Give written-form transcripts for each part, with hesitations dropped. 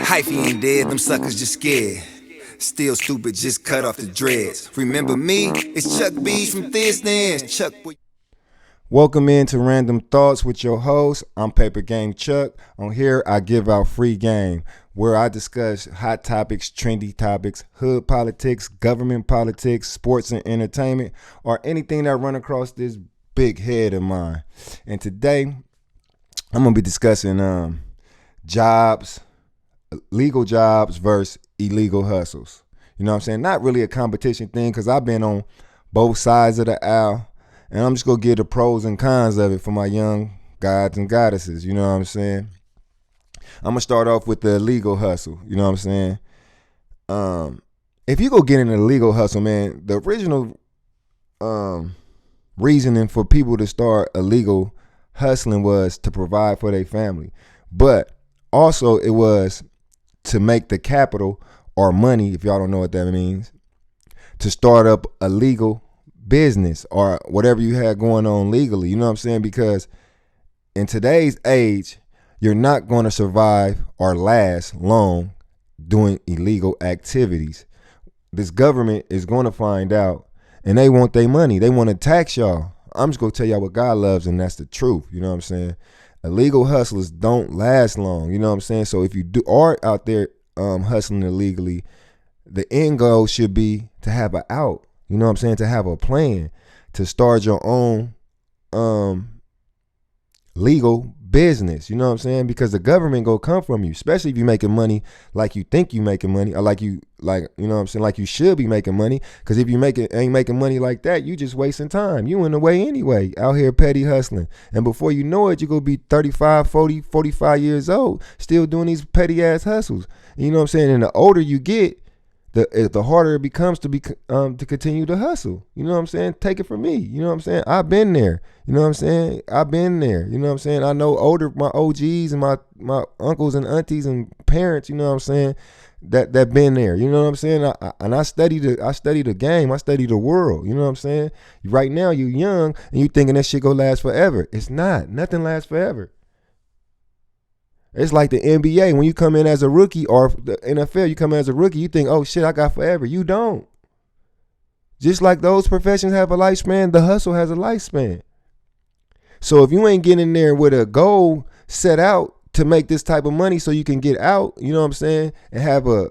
Hyphy ain't dead, them suckers just scared. Still stupid, just cut off the dreads. Remember me? It's Chuck B from Thisness. Chuck. Welcome into Random Thoughts with your host. I'm Paper Game Chuck. On here, I give out free game where I discuss hot topics, trendy topics, hood politics, government politics, sports and entertainment, or anything that run across this big head of mine. And today, I'm going to be discussing jobs, legal jobs versus illegal hustles. You know what I'm saying? Not really a competition thing because I've been on both sides of the aisle. And I'm just going to give the pros and cons of it for my young gods and goddesses. You know what I'm saying? I'm going to start off with the illegal hustle. You know what I'm saying? If you go get in an illegal hustle, man, the original reasoning for people to start illegal hustling was to provide for their family. But also it was to make the capital or money, if y'all don't know what that means, to start up a legal business or whatever you had going on legally. You know what I'm saying? Because in today's age, you're not going to survive or last long doing illegal activities. This government is going to find out and they want their money. They want to tax y'all. I'm just going to tell y'all what God loves, and that's the truth. You know what I'm saying? Illegal hustlers don't last long. You know what I'm saying? So if you are out there hustling illegally, the end goal should be to have an out. You know what I'm saying? To have a plan to start your own legal business. You know what I'm saying? Because the government gonna come from you, especially if you're making money like you think you making money, or you know what I'm saying, like you should be making money. Because if you ain't making money like that, you just wasting time. You in the way anyway, out here petty hustling. And before you know it, you're gonna be 35, 40, 45 years old, still doing these petty ass hustles. You know what I'm saying? And the older you get, the harder it becomes to continue to hustle. You know what I'm saying? Take it from me. You know what I'm saying? I've been there. You know what I'm saying? I've been there. You know what I'm saying? I know my OGs and my uncles and aunties and parents, you know what I'm saying, that been there. You know what I'm saying? I study the game. I study the world. You know what I'm saying? Right now you young and you thinking that shit gonna last forever. It's not. Nothing lasts forever. It's like the NBA. When you come in as a rookie, or the NFL, you come in as a rookie, you think, oh shit, I got forever. You don't. Just like those professions have a lifespan, the hustle has a lifespan. So if you ain't getting in there with a goal set out to make this type of money so you can get out, you know what I'm saying, and have a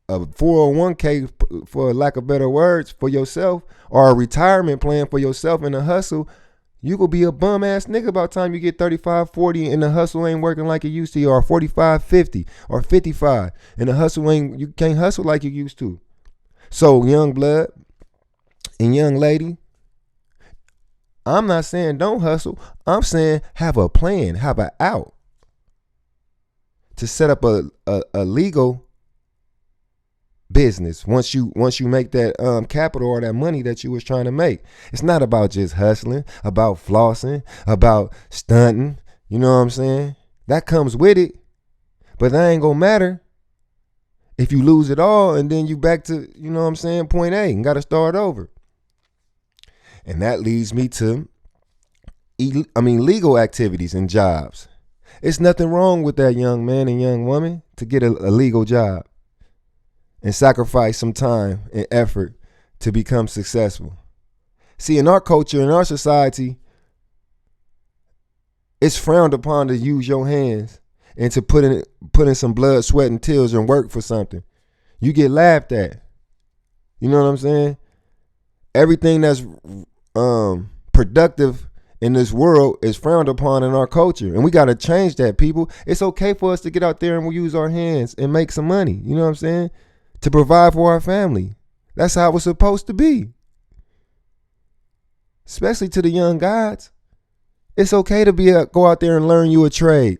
401k, for lack of better words, for yourself, or a retirement plan for yourself in the hustle, you could be a bum ass nigga by the time you get 35, 40 and the hustle ain't working like it used to, or 45, 50, or 55. And the hustle you can't hustle like you used to. So young blood and young lady, I'm not saying don't hustle. I'm saying have a plan, have an out to set up a legal business once you make that capital or that money that you was trying to make. It's not about just hustling, about flossing, about stunting. You know what I'm saying? That comes with it, but that ain't gonna matter if you lose it all and then you back to, you know what I'm saying, point A and gotta start over. And that leads me to legal activities and jobs. It's nothing wrong with that young man and young woman to get a legal job and sacrifice some time and effort to become successful. See, in our culture, in our society, it's frowned upon to use your hands and to put in some blood, sweat, and tears and work for something. You get laughed at. You know what I'm saying? Everything that's productive in this world is frowned upon in our culture. And we got to change that, people. It's okay for us to get out there and we use our hands and make some money. You know what I'm saying? To provide for our family. That's how it's supposed to be. Especially to the young guys. It's okay to go out there and learn you a trade.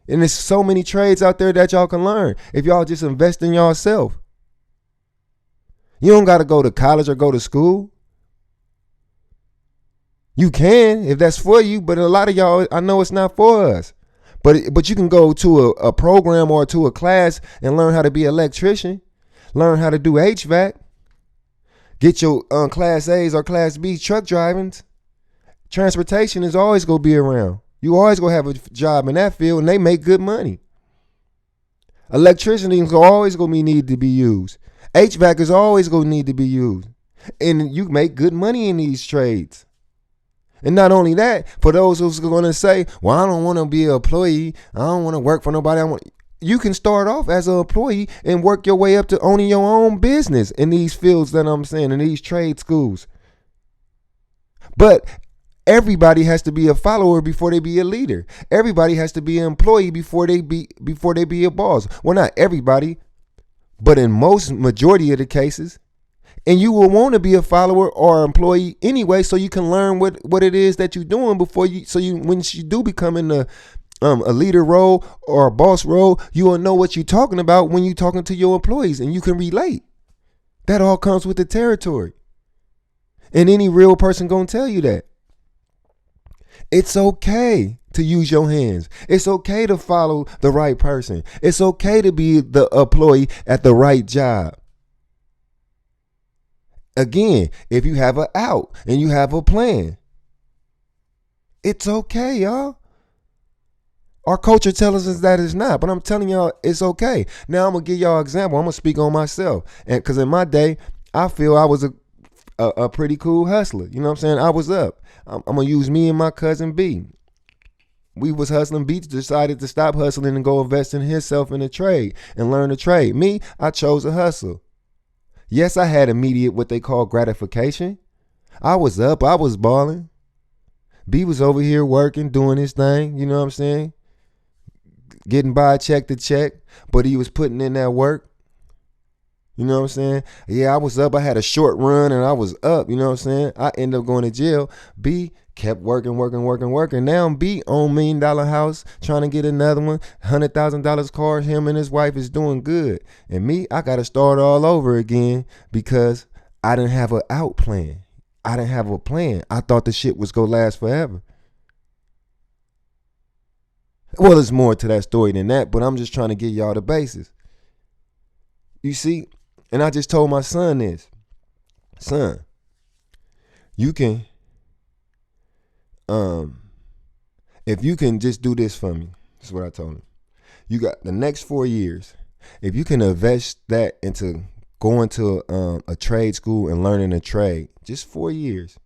And there's so many trades out there that y'all can learn if y'all just invest in yourself. You don't got to go to college or go to school. You can if that's for you, but a lot of y'all, I know it's not for us. But you can go to a program or to a class and learn how to be an electrician. Learn how to do HVAC. Get your Class A's or Class B's truck driving. Transportation is always going to be around. You always going to have a job in that field, and they make good money. Electricity is always gonna need to be used. HVAC is always gonna need to be used. And you make good money in these trades. And not only that, for those who's gonna say, well, I don't wanna be an employee, I don't wanna work for nobody. You can start off as an employee and work your way up to owning your own business in these fields that I'm saying, in these trade schools. But everybody has to be a follower before they be a leader. Everybody has to be an employee before they be a boss. Well, not everybody, but in most majority of the cases. And you will want to be a follower or employee anyway, so you can learn what it is that you're doing when you do become in a leader role or a boss role, you will know what you're talking about when you're talking to your employees, and you can relate. That all comes with the territory. And any real person gonna tell you that. It's okay to use your hands. It's okay to follow the right person. It's okay to be the employee at the right job. Again, if you have an out and you have a plan, it's okay, y'all. Our culture tells us that it's not, but I'm telling y'all it's okay. Now I'm gonna give y'all an example. I'm gonna speak on myself, and because in my day, I feel I was a pretty cool hustler. You know what I'm saying? I was up. I'm gonna use me and my cousin B. We was hustling. B decided to stop hustling and go invest in himself in a trade and learn a trade. Me, I chose a hustle. Yes, I had immediate what they call gratification. I was up. I was balling. B was over here working, doing his thing. You know what I'm saying? Getting by check to check, but he was putting in that work. You know what I'm saying? Yeah, I was up. I had a short run and I was up. You know what I'm saying? I ended up going to jail. B kept working. Now B own $1 million house, trying to get another one, $100,000 car. Him and his wife is doing good. And me, I got to start all over again because I didn't have an out plan. I didn't have a plan. I thought the shit was going to last forever. Well, there's more to that story than that, but I'm just trying to get y'all the basis. You see, and I just told my son this. Son, you can, if you can just do this for me, that's what I told him. You got the next 4 years. If you can invest that into going to a trade school and learning a trade, just 4 years.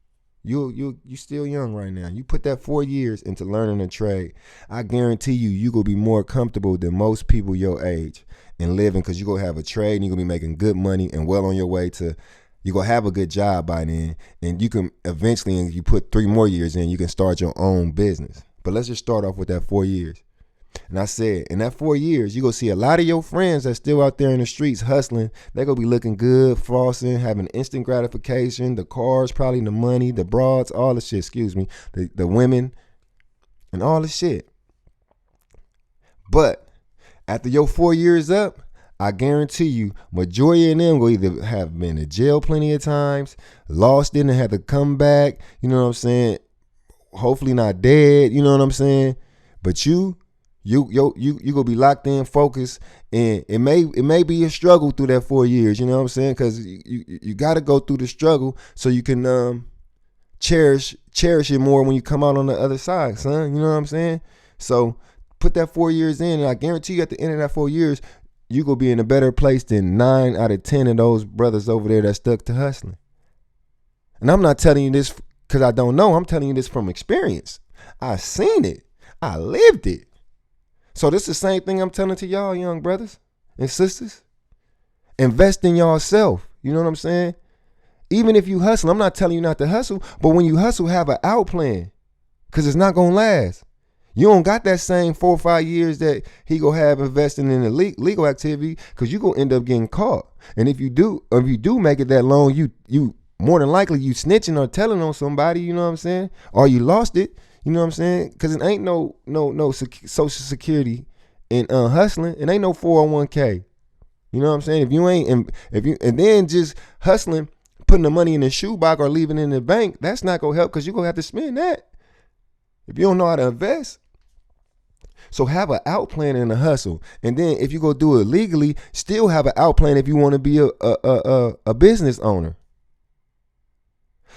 You still young right now. You put that 4 years into learning a trade, I guarantee you gonna be more comfortable than most people your age and living, because you're gonna have a trade and you're gonna be making good money and well on your way to, you're gonna have a good job by then, and you can eventually, and you put 3 more years in, you can start your own business. But let's just start off with that 4 years. And I said, in that 4 years, you're going to see a lot of your friends that's still out there in the streets hustling. They're going to be looking good, flossing, having instant gratification, the cars, probably the money, the broads, all the shit, the women, and all the shit. But after your 4 years up, I guarantee you, majority of them will either have been in jail plenty of times, lost it and had to come back, you know what I'm saying? Hopefully not dead, you know what I'm saying? But you gonna be locked in, focused, and it may be a struggle through that 4 years. You know what I'm saying? Because you got to go through the struggle so you can cherish it more when you come out on the other side, son. You know what I'm saying? So put that 4 years in, and I guarantee you, at the end of that 4 years, you gonna be in a better place than 9 out of 10 of those brothers over there that stuck to hustling. And I'm not telling you this because I don't know. I'm telling you this from experience. I seen it. I lived it. So this is the same thing I'm telling to y'all, young brothers and sisters. Invest in yourself. You know what I'm saying? Even if you hustle, I'm not telling you not to hustle, but when you hustle, have an out plan, because it's not going to last. You don't got that same 4 or 5 years that he gonna have investing in a legal activity, because you gonna end up getting caught. And if you do make it that long, you more than likely you snitching or telling on somebody. You know what I'm saying? Or you lost it. You know what I'm saying? Because it ain't no social security in hustling. It ain't no 401k. You know what I'm saying? And then just hustling, putting the money in the shoebox or leaving it in the bank, that's not gonna help, because you're gonna have to spend that if you don't know how to invest. So have an out plan and a hustle. And then if you go do it legally, still have an out plan if you want to be a business owner.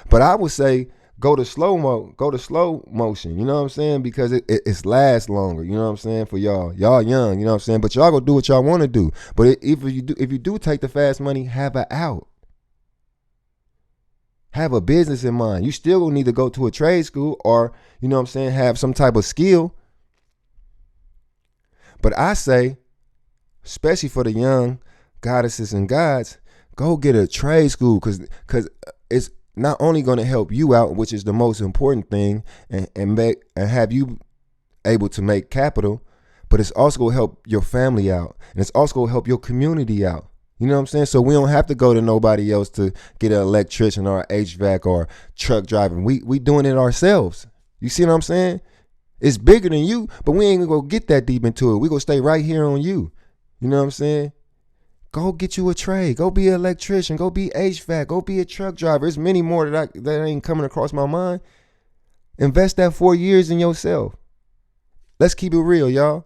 But I would say go to slow motion, you know what I'm saying? Because it's lasts longer, you know what I'm saying? For y'all young, you know what I'm saying? But y'all go do what y'all want to do. But if you do take the fast money, have an out. Have a business in mind. You still gonna need to go to a trade school or, you know what I'm saying, have some type of skill. But I say, especially for the young goddesses and gods, go get a trade school because it's not only going to help you out, which is the most important thing, and have you able to make capital, but it's also going to help your family out, and it's also going to help your community out. You know what I'm saying? So we don't have to go to nobody else to get an electrician or HVAC or truck driving. We doing it ourselves. You see what I'm saying? It's bigger than you, but we ain't gonna go get that deep into it. We gonna stay right here on you. You know what I'm saying? Go get you a trade. Go be an electrician. Go be HVAC. Go be a truck driver. There's many more that ain't coming across my mind. Invest that 4 years in yourself. Let's keep it real, y'all.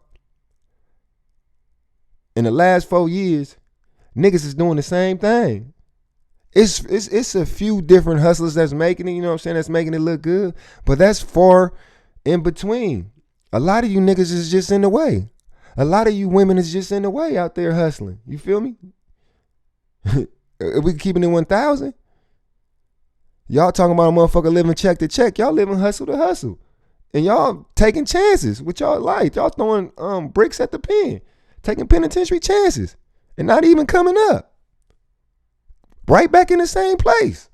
In the last 4 years, niggas is doing the same thing. It's a few different hustlers that's making it, you know what I'm saying, that's making it look good, but that's far in between. A lot of you niggas is just in the way. A lot of you women is just in the way out there hustling. You feel me? If we keeping it 1,000, y'all talking about a motherfucker living check to check. Y'all living hustle to hustle. And y'all taking chances with y'all life. Y'all throwing bricks at the pen, taking penitentiary chances, and not even coming up. Right back in the same place.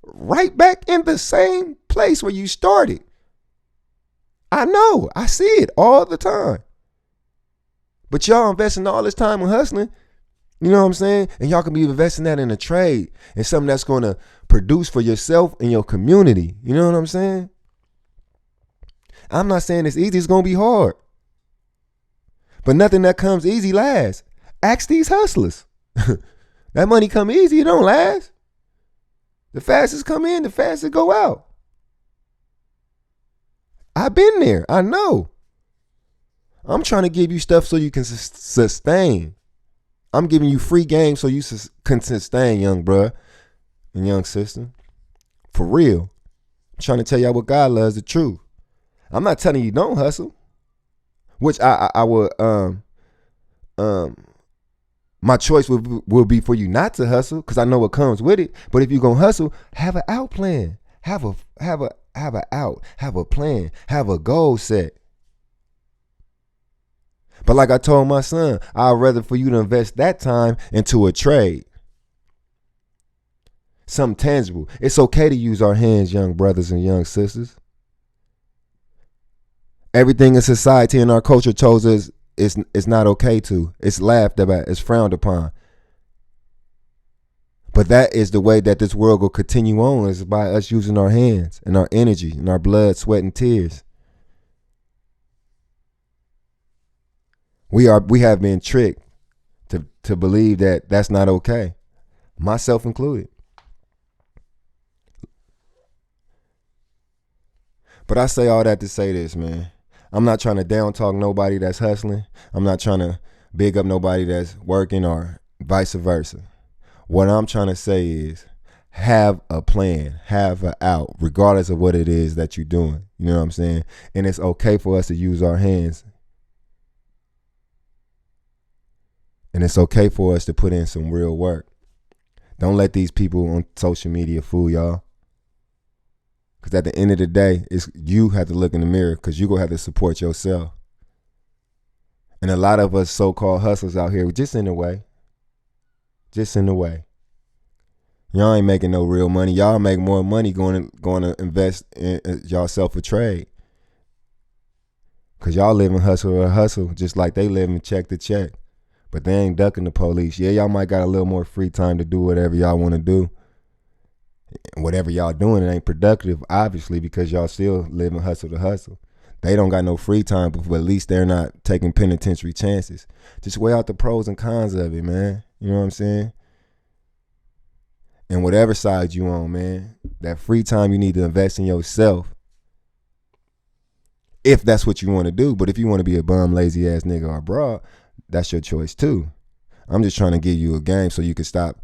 Right back in the same place where you started. I know. I see it all the time. But y'all investing all this time in hustling, you know what I'm saying? And y'all can be investing that in a trade and something that's going to produce for yourself and your community. You know what I'm saying? I'm not saying it's easy. It's going to be hard. But nothing that comes easy lasts. Ask these hustlers. That money come easy. It don't last. The fastest come in, the fastest go out. I've been there. I know. I'm trying to give you stuff so you can sustain. I'm giving you free game so you can sustain, young bruh and young sister. For real. I'm trying to tell y'all what God loves, the truth. I'm not telling you don't hustle. Which I would my choice will be for you not to hustle because I know what comes with it. But if you're gonna hustle, have an out plan. Have an out. Have a plan. Have a goal set. But like I told my son, I'd rather for you to invest that time into a trade. Something tangible. It's okay to use our hands, young brothers and young sisters. Everything in society and our culture tells us it's not okay to. It's laughed at. It's frowned upon. But that is the way that this world will continue on, is by us using our hands and our energy and our blood, sweat, and tears. We have been tricked to believe that that's not okay, myself included. But I say all that to say this, man. I'm not trying to down talk nobody that's hustling. I'm not trying to big up nobody that's working or vice versa. What I'm trying to say is have a plan, have an out, regardless of what it is that you're doing. You know what I'm saying? And it's okay for us to use our hands. And it's okay for us to put in some real work. Don't let these people on social media fool y'all. Because at the end of the day, it's you have to look in the mirror because you're going to have to support yourself. And a lot of us so-called hustlers out here, just in the way. Just in the way. Y'all ain't making no real money. Y'all make more money going to invest in yourself a trade. Because y'all live in hustle or hustle just like they live in check to check. But they ain't ducking the police. Yeah, y'all might got a little more free time to do whatever y'all want to do. Whatever y'all doing, it ain't productive, obviously, because y'all still living hustle to hustle. They don't got no free time, but at least they're not taking penitentiary chances. Just weigh out the pros and cons of it, man. You know what I'm saying? And whatever side you on, man, that free time you need to invest in yourself. If that's what you want to do. But if you want to be a bum, lazy ass nigga or broad, that's your choice too. I'm just trying to give you a game so you can stop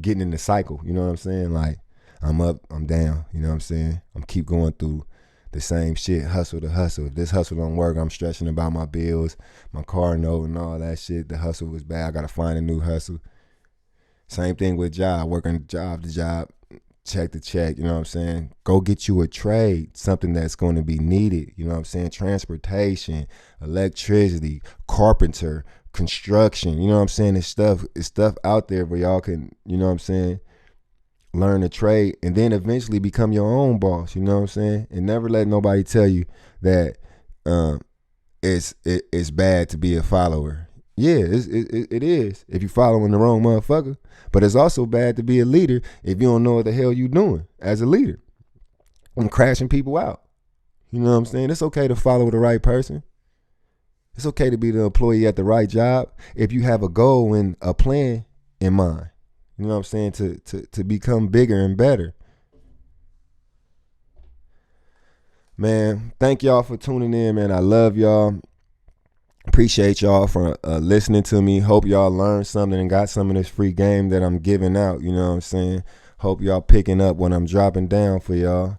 getting in the cycle. You know what I'm saying? Like, I'm up, I'm down. You know what I'm saying? I'm keep going through the same shit, hustle to hustle. If this hustle don't work, I'm stressing about my bills, my car note, and all that shit. The hustle was bad. I gotta find a new hustle. Same thing with job, working job to job, check to check, you know what I'm saying? Go get you a trade, something that's going to be needed, you know what I'm saying? Transportation, electricity, carpenter, construction, you know what I'm saying? It's stuff out there where y'all can, you know what I'm saying, learn a trade and then eventually become your own boss, you know what I'm saying? And never let nobody tell you that it's bad to be a follower. Yeah, it is if you following the wrong motherfucker. But it's also bad to be a leader if you don't know what the hell you doing as a leader. I'm crashing people out. You know what I'm saying? It's okay to follow the right person. It's okay to be the employee at the right job if you have a goal and a plan in mind. You know what I'm saying? To become bigger and better. Man, thank y'all for tuning in, man. I love y'all. Appreciate y'all for listening to me. Hope y'all learned something and got some of this free game that I'm giving out. You know what I'm saying? Hope y'all picking up when I'm dropping down for y'all.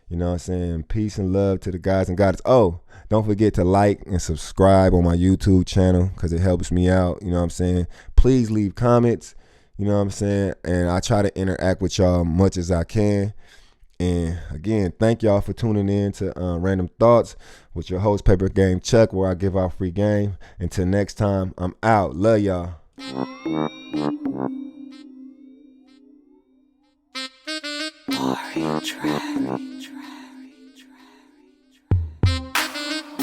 You know what I'm saying? Peace and love to the guys and goddess. Oh, don't forget to like and subscribe on my YouTube channel because it helps me out. You know what I'm saying? Please leave comments. You know what I'm saying? And I try to interact with y'all much as I can. And again, thank y'all for tuning in to Random Thoughts with your host, Paper Game Chuck, where I give out free game. Until next time, I'm out. Love y'all. Warrior Track.